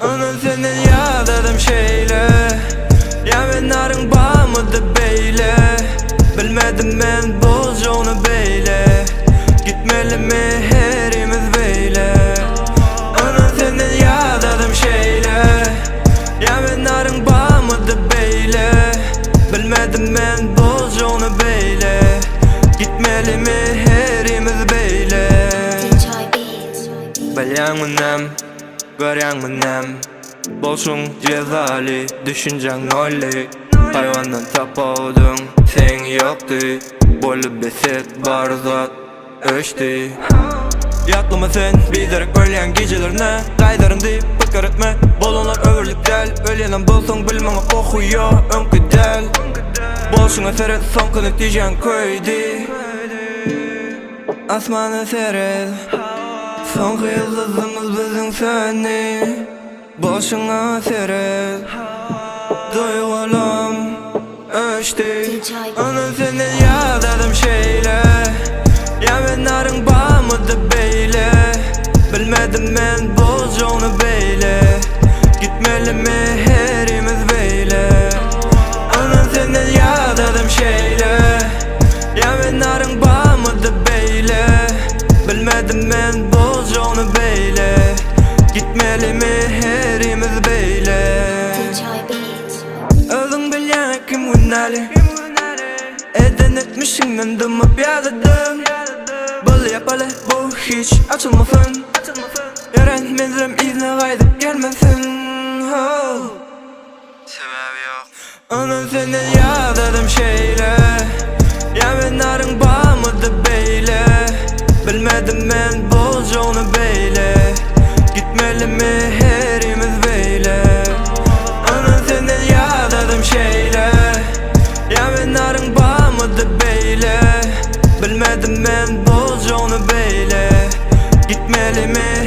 Onun senden yağladım şeyle. Ya ben narın bağımıdı beyle. Bilmedim ben bozcuğunu beyle. Gitmeli mi herimiz beyle. Onun senden yağladım şeyle. Ya ben narın bağımıdı beyle. Bilmedim ben bozcuğunu beyle. Gitmeli mi herimiz beyle. Bilyan mınem, göryan mınem. Bolsun cezali, düşüncen nolli. Hayvandan tapaudun, sen yoktu. Bolu beset, barzat, öştü. Yaklama sen, bizerek ölyen gecelerine. Kaydarın deyip fıkar etme. Bolonlar övrlük del. Ölyenem bolsun bilmem okuyor, önkü del. Bolsun seret, son kılık diyeceğin köydi. Asmanı seret. Son yıldızımız bizim seni. Boşuna seret. Duygularım öştü. Onun senden yağladım şeyle. Ya ben narın bağımıdı beyle. Bilmedim ben bozcuğunu beyle. Gitmeli mi herimiz beyle. Onun senden yağladım şeyle. Ya ben narın bağımıdı beyle. Bilmedim ben bozcuğunu beyle. Gitmeli mi herimiz beyle. Özün bilyen kim günali. Eden etmişsin ben dımıp yağladım. Böyle yapalı bu hiç açılmasın. Yaren mezrem izne kaydıp gelmesin. Sebep yok. Onun senden yağladım şeyle. Ya ben narın bağımıdı beyle. Bilmedim ben bozcuğunu beyle. Gitmeli mi herimiz beyle. Onun senden yağladım şeyle. Ya ben narın bağımıdı beyle. Bilmedim ben bozcuğunu beyle. Gitmeli mi